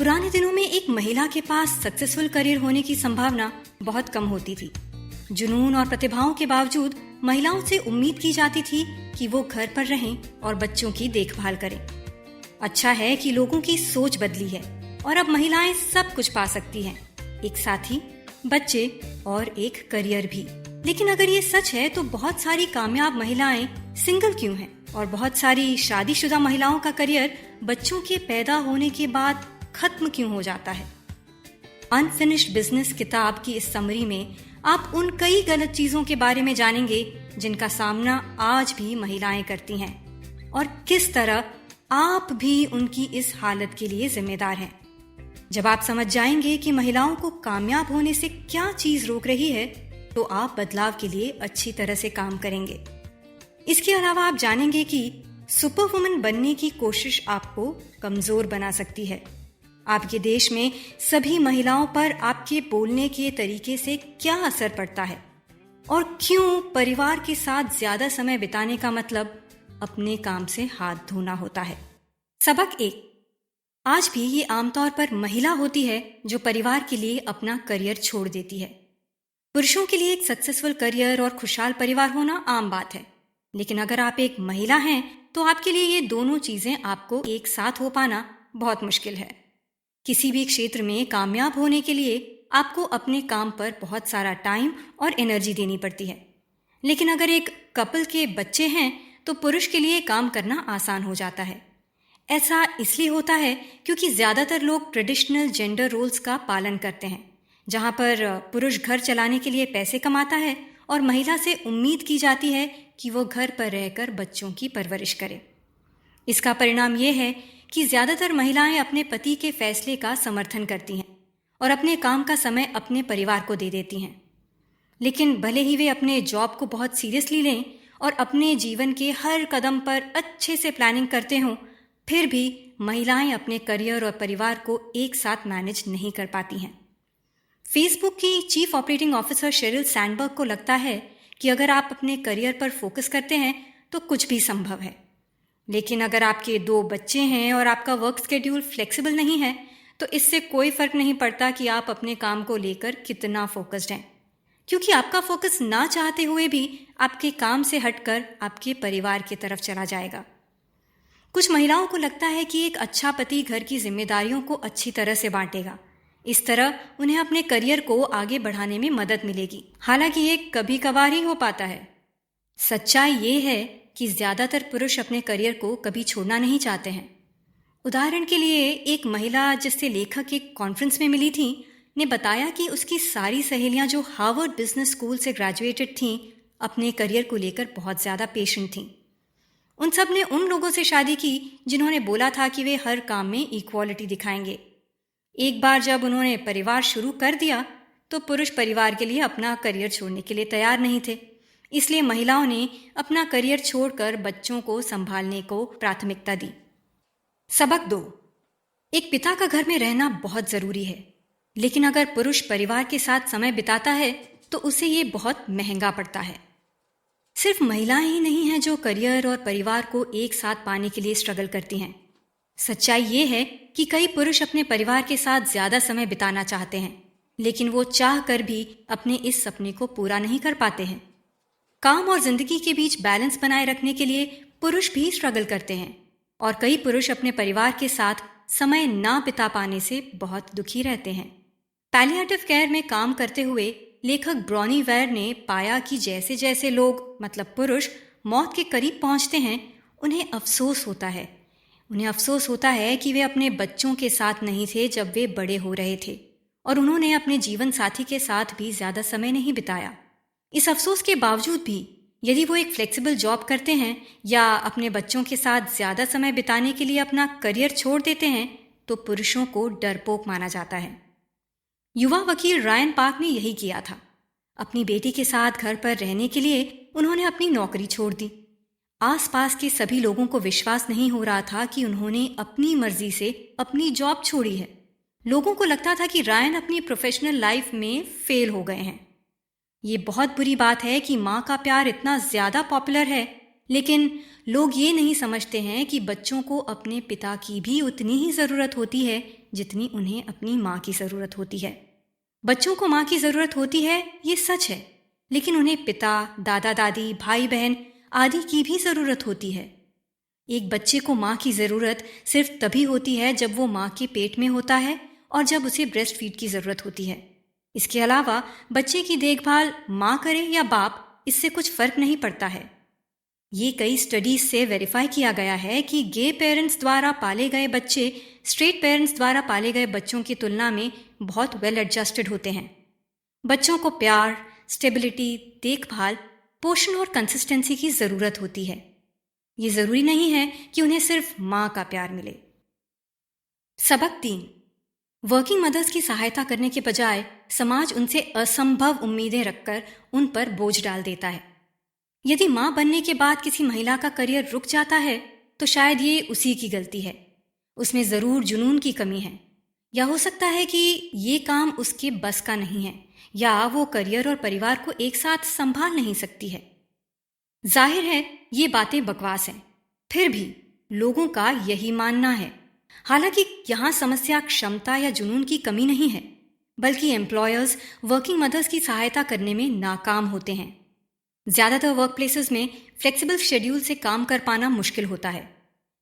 पुराने दिनों में एक महिला के पास सक्सेसफुल करियर होने की संभावना बहुत कम होती थी। जुनून और प्रतिभाओं के बावजूद महिलाओं से उम्मीद की जाती थी कि वो घर पर रहें और बच्चों की देखभाल करें। अच्छा है कि लोगों की सोच बदली है और अब महिलाएं सब कुछ पा सकती हैं, एक साथी, बच्चे और एक करियर भी। लेकिन अगर ये सच है तो बहुत सारी कामयाब महिलाएं सिंगल क्यों हैं और बहुत सारी शादीशुदा महिलाओं का करियर बच्चों के पैदा होने के बाद खत्म क्यों हो जाता है? अनफिनिश्ड बिजनेस किताब की इस समरी में आप उन कई गलत चीजों के बारे में जानेंगे जिनका सामना आज भी महिलाएं करती हैं और किस तरह आप भी उनकी इस हालत के लिए जिम्मेदार हैं। जब आप समझ जाएंगे कि महिलाओं को कामयाब होने से क्या चीज रोक रही है, तो आप बदलाव के लिए अच्छी तरह से काम करेंगे। इसके अलावा आप जानेंगे कि सुपर वुमन बनने की कोशिश आपको कमजोर बना सकती है। आपके देश में सभी महिलाओं पर आपके बोलने के तरीके से क्या असर पड़ता है और क्यों परिवार के साथ ज्यादा समय बिताने का मतलब अपने काम से हाथ धोना होता है। सबक 1। आज भी ये आमतौर पर महिला होती है जो परिवार के लिए अपना करियर छोड़ देती है। पुरुषों के लिए एक सक्सेसफुल करियर और खुशहाल परिवार होना आम बात है, लेकिन अगर आप एक महिला हैं तो आपके लिए ये दोनों चीजें आपको एक साथ हो पाना बहुत मुश्किल है। किसी भी क्षेत्र में कामयाब होने के लिए आपको अपने काम पर बहुत सारा टाइम और एनर्जी देनी पड़ती है, लेकिन अगर एक कपल के बच्चे हैं तो पुरुष के लिए काम करना आसान हो जाता है। ऐसा इसलिए होता है क्योंकि ज्यादातर लोग ट्रेडिशनल जेंडर रोल्स का पालन करते हैं, जहां पर पुरुष घर चलाने के लिए पैसे कमाता है और महिला से उम्मीद की जाती है कि वो घर पर रहकर बच्चों की परवरिश करे। इसका परिणाम ये है कि ज्यादातर महिलाएं अपने पति के फैसले का समर्थन करती हैं और अपने काम का समय अपने परिवार को दे देती हैं। लेकिन भले ही वे अपने जॉब को बहुत सीरियसली लें और अपने जीवन के हर कदम पर अच्छे से प्लानिंग करते हों, फिर भी महिलाएं अपने करियर और परिवार को एक साथ मैनेज नहीं कर पाती हैं। फेसबुक की chief operating officer Sheryl Sandberg को लगता है कि अगर आप अपने करियर पर फोकस करते हैं तो कुछ भी संभव है, लेकिन अगर आपके 2 बच्चे हैं और आपका वर्क स्केड्यूल फ्लेक्सिबल नहीं है तो इससे कोई फर्क नहीं पड़ता कि आप अपने काम को लेकर कितना फोकस्ड हैं, क्योंकि आपका फोकस ना चाहते हुए भी आपके काम से हटकर आपके परिवार की तरफ चला जाएगा। कुछ महिलाओं को लगता है कि एक अच्छा पति घर की जिम्मेदारियों को अच्छी तरह से बांटेगा, इस तरह उन्हें अपने करियर को आगे बढ़ाने में मदद मिलेगी। हालांकि ये कभी कभार ही हो पाता है। सच्चाई ये है कि ज्यादातर पुरुष अपने करियर को कभी छोड़ना नहीं चाहते हैं। उदाहरण के लिए एक महिला जिससे लेखक एक कॉन्फ्रेंस में मिली थी ने बताया कि उसकी सारी सहेलियां जो हार्वर्ड बिजनेस स्कूल से ग्रेजुएटेड थीं, अपने करियर को लेकर बहुत ज्यादा पेशेंट थीं। उन सब ने उन लोगों से शादी की जिन्होंने बोला था कि वे हर काम में इक्वालिटी दिखाएंगे। एक बार जब उन्होंने परिवार शुरू कर दिया तो पुरुष परिवार के लिए अपना करियर छोड़ने के लिए तैयार नहीं थे, इसलिए महिलाओं ने अपना करियर छोड़कर बच्चों को संभालने को प्राथमिकता दी। सबक 2। एक पिता का घर में रहना बहुत जरूरी है, लेकिन अगर पुरुष परिवार के साथ समय बिताता है तो उसे ये बहुत महंगा पड़ता है। सिर्फ महिलाएं ही नहीं हैं जो करियर और परिवार को एक साथ पाने के लिए स्ट्रगल करती हैं। सच्चाई ये है कि कई पुरुष अपने परिवार के साथ ज्यादा समय बिताना चाहते हैं, लेकिन वो चाह कर भी अपने इस सपने को पूरा नहीं कर पाते हैं। काम और जिंदगी के बीच बैलेंस बनाए रखने के लिए पुरुष भी स्ट्रगल करते हैं और कई पुरुष अपने परिवार के साथ समय ना बिता पाने से बहुत दुखी रहते हैं। पैलिएटिव केयर में काम करते हुए लेखक ब्रॉनी वेयर ने पाया कि जैसे जैसे लोग, मतलब पुरुष, मौत के करीब पहुंचते हैं, उन्हें अफसोस होता है कि वे अपने बच्चों के साथ नहीं थे जब वे बड़े हो रहे थे और उन्होंने अपने जीवन साथी के साथ भी ज्यादा समय नहीं बिताया। इस अफसोस के बावजूद भी यदि वो एक फ्लेक्सिबल जॉब करते हैं या अपने बच्चों के साथ ज्यादा समय बिताने के लिए अपना करियर छोड़ देते हैं तो पुरुषों को डरपोक माना जाता है। युवा वकील रायन पार्क ने यही किया था। अपनी बेटी के साथ घर पर रहने के लिए उन्होंने अपनी नौकरी छोड़ दी। आसपास के सभी लोगों को विश्वास नहीं हो रहा था कि उन्होंने अपनी मर्जी से अपनी जॉब छोड़ी है। लोगों को लगता था कि रायन अपनी प्रोफेशनल लाइफ में फेल हो गए हैं। ये बहुत बुरी बात है कि माँ का प्यार इतना ज्यादा पॉपुलर है, लेकिन लोग ये नहीं समझते हैं कि बच्चों को अपने पिता की भी उतनी ही जरूरत होती है जितनी उन्हें अपनी माँ की ज़रूरत होती है। बच्चों को माँ की ज़रूरत होती है, ये सच है, लेकिन उन्हें पिता, दादा दादी, भाई बहन आदि की भी ज़रूरत होती है। एक बच्चे को माँ की ज़रूरत सिर्फ तभी होती है जब वो माँ के पेट में होता है और जब उसे ब्रेस्ट फीड की ज़रूरत होती है। इसके अलावा बच्चे की देखभाल माँ करे या बाप, इससे कुछ फ़र्क नहीं पड़ता है। ये कई स्टडीज से वेरीफाई किया गया है कि गे पेरेंट्स द्वारा पाले गए बच्चे स्ट्रेट पेरेंट्स द्वारा पाले गए बच्चों की तुलना में बहुत वेल एडजस्टेड होते हैं। बच्चों को प्यार, स्टेबिलिटी, देखभाल, पोषण और कंसिस्टेंसी की ज़रूरत होती है। ये ज़रूरी नहीं है कि उन्हें सिर्फ माँ का प्यार मिले। सबक 3। वर्किंग मदर्स की सहायता करने के बजाय समाज उनसे असंभव उम्मीदें रखकर उन पर बोझ डाल देता है। यदि माँ बनने के बाद किसी महिला का करियर रुक जाता है तो शायद ये उसी की गलती है। उसमें ज़रूर जुनून की कमी है, या हो सकता है कि ये काम उसके बस का नहीं है, या वो करियर और परिवार को एक साथ संभाल नहीं सकती है। जाहिर है ये बातें बकवास हैं, फिर भी लोगों का यही मानना है। हालांकि यहाँ समस्या क्षमता या जुनून की कमी नहीं है, बल्कि एम्प्लॉयर्स वर्किंग मदर्स की सहायता करने में नाकाम होते हैं। ज़्यादातर वर्क प्लेसेस में फ्लेक्सिबल शेड्यूल से काम कर पाना मुश्किल होता है,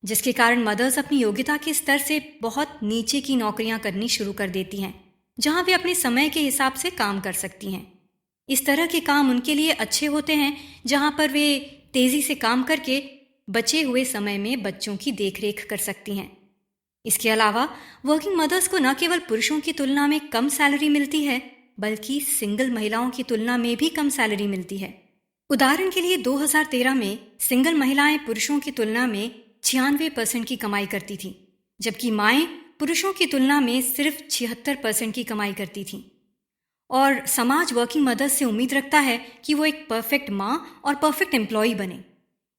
जिसके कारण मदर्स अपनी योग्यता के स्तर से बहुत नीचे की नौकरियां करनी शुरू कर देती हैं, जहां वे अपने समय के हिसाब से काम कर सकती हैं। इस तरह के काम उनके लिए अच्छे होते हैं, जहां पर वे तेज़ी से काम करके बचे हुए समय में बच्चों की देखरेख कर सकती हैं। इसके अलावा वर्किंग मदर्स को न केवल पुरुषों की तुलना में कम सैलरी मिलती है, बल्कि सिंगल महिलाओं की तुलना में भी कम सैलरी मिलती है। उदाहरण के लिए 2013 में सिंगल महिलाएं पुरुषों की तुलना में 96% की कमाई करती थीं, जबकि माएं पुरुषों की तुलना में सिर्फ 76% की कमाई करती थीं। और समाज वर्किंग मदर्स से उम्मीद रखता है कि वो एक परफेक्ट माँ और परफेक्ट एम्प्लॉय बने।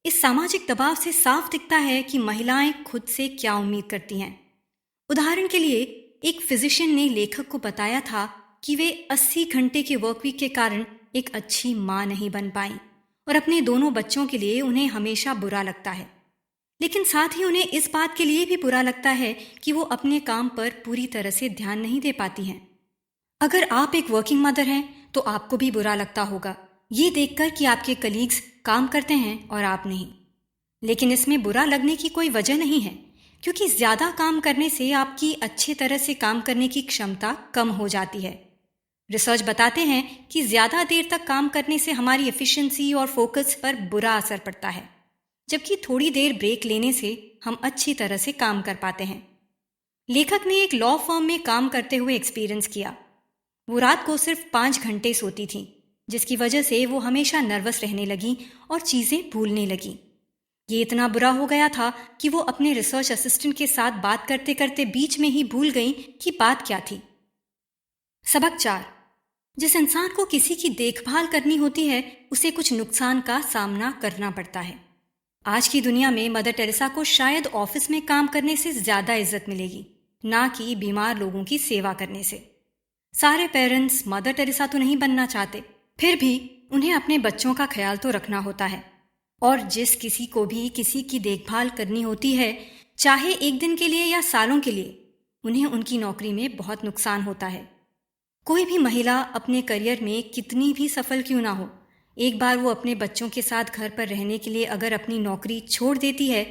इस सामाजिक दबाव से साफ दिखता है कि महिलाएं खुद से क्या उम्मीद करती हैं। उदाहरण के लिए एक फिजिशियन ने लेखक को बताया था कि वे 80 घंटे के वर्कवीक के कारण एक अच्छी माँ नहीं बन पाई और अपने दोनों बच्चों के लिए उन्हें हमेशा बुरा लगता है। लेकिन साथ ही उन्हें इस बात के लिए भी बुरा लगता है कि वो अपने काम पर पूरी तरह से ध्यान नहीं दे पाती हैं। अगर आप एक वर्किंग मदर हैं तो आपको भी बुरा लगता होगा ये देखकर कि आपके कलीग्स काम करते हैं और आप नहीं। लेकिन इसमें बुरा लगने की कोई वजह नहीं है, क्योंकि ज़्यादा काम करने से आपकी अच्छे तरह से काम करने की क्षमता कम हो जाती है। रिसर्च बताते हैं कि ज़्यादा देर तक काम करने से हमारी एफिशिएंसी और फोकस पर बुरा असर पड़ता है, जबकि थोड़ी देर ब्रेक लेने से हम अच्छी तरह से काम कर पाते हैं। लेखक ने एक लॉ फर्म में काम करते हुए एक्सपीरियंस किया। वो रात को सिर्फ 5 घंटे सोती थी, जिसकी वजह से वो हमेशा नर्वस रहने लगी और चीज़ें भूलने लगी। ये इतना बुरा हो गया था कि वो अपने रिसर्च असिस्टेंट के साथ बात करते करते बीच में ही भूल गई कि बात क्या थी। सबक 4। जिस इंसान को किसी की देखभाल करनी होती है उसे कुछ नुकसान का सामना करना पड़ता है। आज की दुनिया में मदर टेरेसा को शायद ऑफिस में काम करने से ज़्यादा इज्जत मिलेगी, ना कि बीमार लोगों की सेवा करने से। सारे पेरेंट्स मदर टेरेसा तो नहीं बनना चाहते, फिर भी उन्हें अपने बच्चों का ख्याल तो रखना होता है। और जिस किसी को भी किसी की देखभाल करनी होती है, चाहे एक दिन के लिए या सालों के लिए, उन्हें उनकी नौकरी में बहुत नुकसान होता है। कोई भी महिला अपने करियर में कितनी भी सफल क्यों ना हो, एक बार वो अपने बच्चों के साथ घर पर रहने के लिए अगर अपनी नौकरी छोड़ देती है,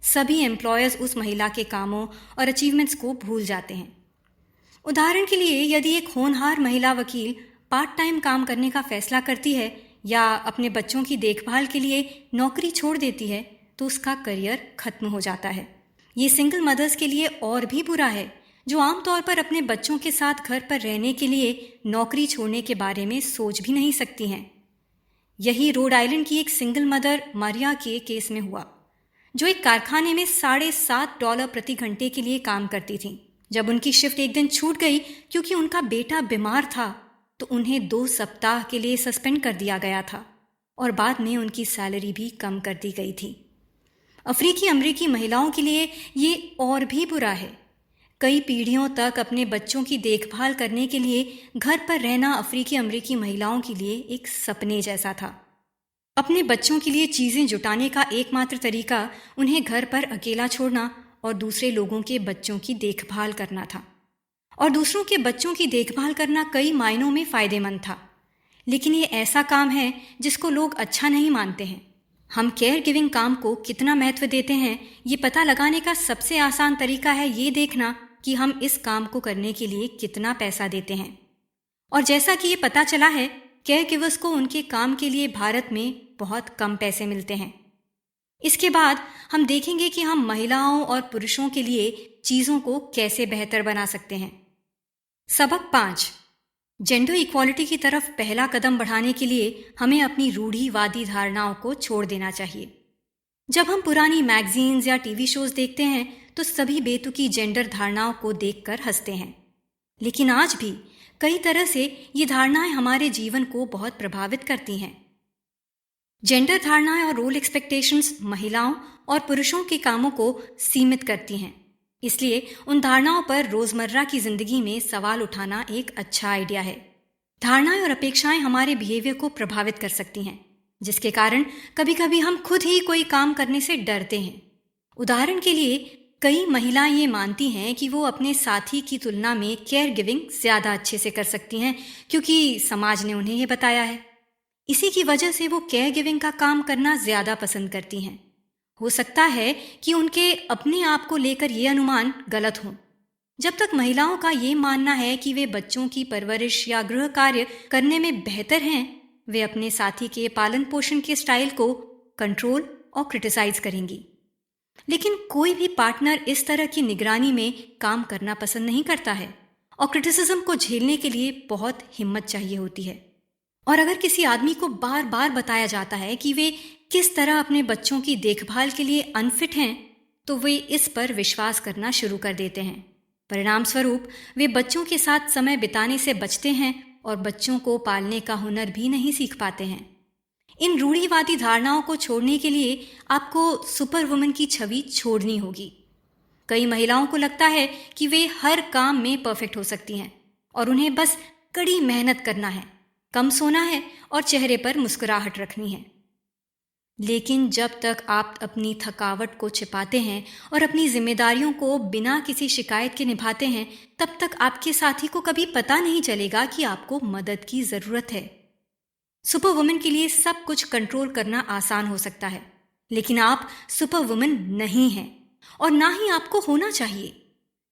सभी एम्प्लॉयर्स उस महिला के कामों और अचीवमेंट्स को भूल जाते हैं। उदाहरण के लिए यदि एक होनहार महिला वकील पार्ट टाइम काम करने का फैसला करती है या अपने बच्चों की देखभाल के लिए नौकरी छोड़ देती है, तो उसका करियर खत्म हो जाता है। ये सिंगल मदर्स के लिए और भी बुरा है, जो आमतौर पर अपने बच्चों के साथ घर पर रहने के लिए नौकरी छोड़ने के बारे में सोच भी नहीं सकती हैं। यही रोड आइलैंड की एक सिंगल मदर मारिया के केस में हुआ, जो एक कारखाने में $7.5 प्रति घंटे के लिए काम करती थी। जब उनकी शिफ्ट एक दिन छूट गई क्योंकि उनका बेटा बीमार था, तो उन्हें 2 सप्ताह के लिए सस्पेंड कर दिया गया था और बाद में उनकी सैलरी भी कम कर दी गई थी। अफ्रीकी अमेरिकी महिलाओं के लिए ये और भी बुरा है। कई पीढ़ियों तक अपने बच्चों की देखभाल करने के लिए घर पर रहना अफ्रीकी अमेरिकी महिलाओं के लिए एक सपने जैसा था। अपने बच्चों के लिए चीज़ें जुटाने का एकमात्र तरीका उन्हें घर पर अकेला छोड़ना और दूसरे लोगों के बच्चों की देखभाल करना था। और दूसरों के बच्चों की देखभाल करना कई मायनों में फायदेमंद था। लेकिन ये ऐसा काम है जिसको लोग अच्छा नहीं मानते हैं। हम केयर गिविंग काम को कितना महत्व देते हैं, ये पता लगाने का सबसे आसान तरीका है ये देखना कि हम इस काम को करने के लिए कितना पैसा देते हैं। और जैसा कि ये पता चला है, केयर गिवर्स को उनके काम के लिए भारत में बहुत कम पैसे मिलते हैं। इसके बाद हम देखेंगे कि हम महिलाओं और पुरुषों के लिए चीजों को कैसे बेहतर बना सकते हैं। सबक 5, जेंडर इक्वालिटी की तरफ पहला कदम बढ़ाने के लिए हमें अपनी रूढ़िवादी धारणाओं को छोड़ देना चाहिए। जब हम पुरानी मैगजीन्स या टीवी शोज देखते हैं तो सभी बेतुकी जेंडर धारणाओं को देखकर हंसते हैं। लेकिन आज भी कई तरह से ये धारणाएं हमारे जीवन को बहुत प्रभावित करती हैं। जेंडर धारणाएं और रोल एक्सपेक्टेशंस महिलाओं और पुरुषों के कामों को सीमित करती हैं। इसलिए उन धारणाओं पर रोजमर्रा की जिंदगी में सवाल उठाना एक अच्छा आइडिया है। धारणाएं और अपेक्षाएं हमारे बिहेवियर को प्रभावित कर सकती हैं, जिसके कारण कभी कभी हम खुद ही कोई काम करने से डरते हैं। उदाहरण के लिए, कई महिलाएं ये मानती हैं कि वो अपने साथी की तुलना में केयर गिविंग ज्यादा अच्छे से कर सकती हैं क्योंकि समाज ने उन्हें ये बताया है। इसी की वजह से वो केयर गिविंग का काम करना ज्यादा पसंद करती हैं। हो सकता है कि उनके अपने आप को लेकर ये अनुमान गलत हो। जब तक महिलाओं का ये मानना है कि वे बच्चों की परवरिश या गृह कार्य करने में बेहतर हैं, वे अपने साथी के पालन पोषण के स्टाइल को कंट्रोल और क्रिटिसाइज करेंगी। लेकिन कोई भी पार्टनर इस तरह की निगरानी में काम करना पसंद नहीं करता है और क्रिटिसिज्म को झेलने के लिए बहुत हिम्मत चाहिए होती है। और अगर किसी आदमी को बार बार बताया जाता है कि वे किस तरह अपने बच्चों की देखभाल के लिए अनफिट हैं, तो वे इस पर विश्वास करना शुरू कर देते हैं। परिणाम स्वरूप वे बच्चों के साथ समय बिताने से बचते हैं और बच्चों को पालने का हुनर भी नहीं सीख पाते हैं। इन रूढ़िवादी धारणाओं को छोड़ने के लिए आपको सुपर वुमन की छवि छोड़नी होगी। कई महिलाओं को लगता है कि वे हर काम में परफेक्ट हो सकती हैं और उन्हें बस कड़ी मेहनत करना है, कम सोना है और चेहरे पर मुस्कुराहट रखनी है। लेकिन जब तक आप अपनी थकावट को छिपाते हैं और अपनी जिम्मेदारियों को बिना किसी शिकायत के निभाते हैं, तब तक आपके साथी को कभी पता नहीं चलेगा कि आपको मदद की जरूरत है। सुपर वुमन के लिए सब कुछ कंट्रोल करना आसान हो सकता है, लेकिन आप सुपर वुमन नहीं हैं और ना ही आपको होना चाहिए।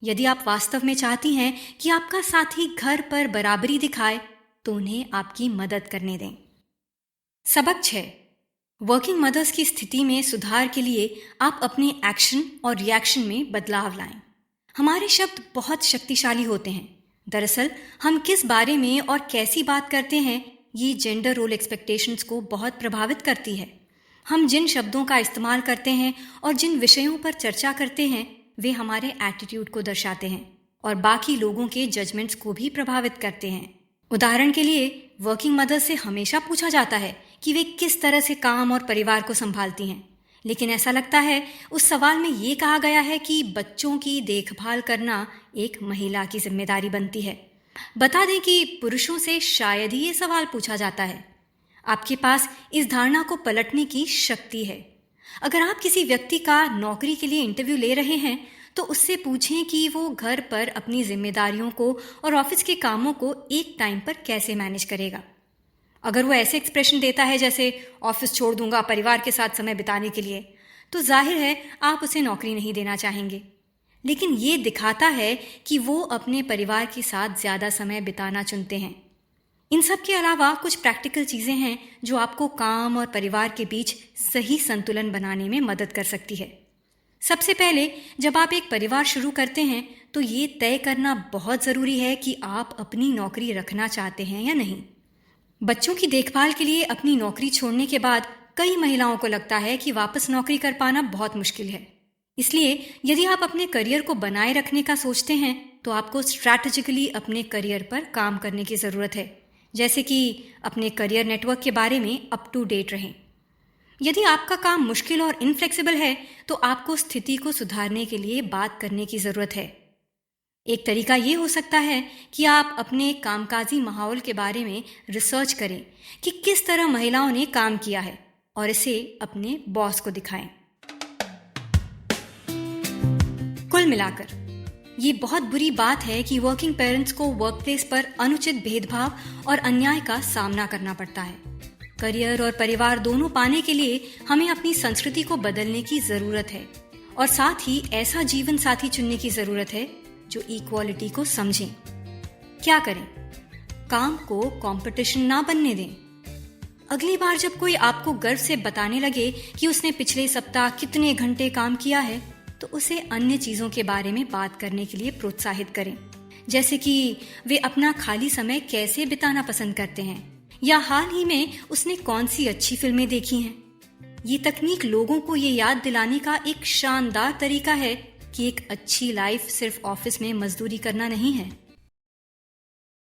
यदि आप वास्तव में चाहती हैं कि आपका साथी घर पर बराबरी दिखाए, तो उन्हें आपकी मदद करने दें। सबक 6, वर्किंग मदर्स की स्थिति में सुधार के लिए आप अपने एक्शन और रिएक्शन में बदलाव लाएं। हमारे शब्द बहुत शक्तिशाली होते हैं। दरअसल हम किस बारे में और कैसी बात करते हैं, ये जेंडर रोल एक्सपेक्टेशंस को बहुत प्रभावित करती है। हम जिन शब्दों का इस्तेमाल करते हैं और जिन विषयों पर चर्चा करते हैं, वे हमारे एटीट्यूड को दर्शाते हैं और बाकी लोगों के जजमेंट्स को भी प्रभावित करते हैं। उदाहरण के लिए, वर्किंग मदर से हमेशा पूछा जाता है कि वे किस तरह से काम और परिवार को संभालती हैं, लेकिन ऐसा लगता है उस सवाल में ये कहा गया है कि बच्चों की देखभाल करना एक महिला की जिम्मेदारी बनती है। बता दें कि पुरुषों से शायद ही ये सवाल पूछा जाता है। आपके पास इस धारणा को पलटने की शक्ति है। अगर आप किसी व्यक्ति का नौकरी के लिए इंटरव्यू ले रहे हैं, तो उससे पूछें कि वो घर पर अपनी जिम्मेदारियों को और ऑफिस के कामों को एक टाइम पर कैसे मैनेज करेगा। अगर वो ऐसे एक्सप्रेशन देता है जैसे ऑफिस छोड़ दूंगा परिवार के साथ समय बिताने के लिए, तो जाहिर है आप उसे नौकरी नहीं देना चाहेंगे। लेकिन ये दिखाता है कि वो अपने परिवार के साथ ज़्यादा समय बिताना चुनते हैं। इन सब के अलावा कुछ प्रैक्टिकल चीज़ें हैं जो आपको काम और परिवार के बीच सही संतुलन बनाने में मदद कर सकती है। सबसे पहले, जब आप एक परिवार शुरू करते हैं तो ये तय करना बहुत ज़रूरी है कि आप अपनी नौकरी रखना चाहते हैं या नहीं। बच्चों की देखभाल के लिए अपनी नौकरी छोड़ने के बाद कई महिलाओं को लगता है कि वापस नौकरी कर पाना बहुत मुश्किल है। इसलिए यदि आप अपने करियर को बनाए रखने का सोचते हैं, तो आपको स्ट्रैटेजिकली अपने करियर पर काम करने की ज़रूरत है, जैसे कि अपने करियर नेटवर्क के बारे में अप टू डेट रहें। यदि आपका काम मुश्किल और इनफ्लेक्सिबल है, तो आपको स्थिति को सुधारने के लिए बात करने की ज़रूरत है। एक तरीका ये हो सकता है कि आप अपने कामकाजी माहौल के बारे में रिसर्च करें कि किस तरह महिलाओं ने काम किया है और इसे अपने बॉस को दिखाएं। कुल मिलाकर ये बहुत बुरी बात है कि वर्किंग पेरेंट्स को वर्कप्लेस पर अनुचित भेदभाव और अन्याय का सामना करना पड़ता है। करियर और परिवार दोनों पाने के लिए हमें अपनी संस्कृति को बदलने की जरूरत है और साथ ही ऐसा जीवन साथी चुनने की जरूरत है जो इक्वालिटी को समझे। क्या करें? काम को कंपटीशन ना बनने दें। अगली बार जब कोई आपको गर्व से बताने लगे कि उसने पिछले सप्ताह कितने घंटे काम किया है, तो उसे अन्य चीजों के बारे में बात करने के लिए प्रोत्साहित करें, जैसे कि वे अपना खाली समय कैसे बिताना पसंद करते हैं या हाल ही में उसने कौन सी अच्छी फिल्में देखी हैं। ये तकनीक लोगों को ये याद दिलाने का एक शानदार तरीका है कि एक अच्छी लाइफ सिर्फ ऑफिस में मजदूरी करना नहीं है।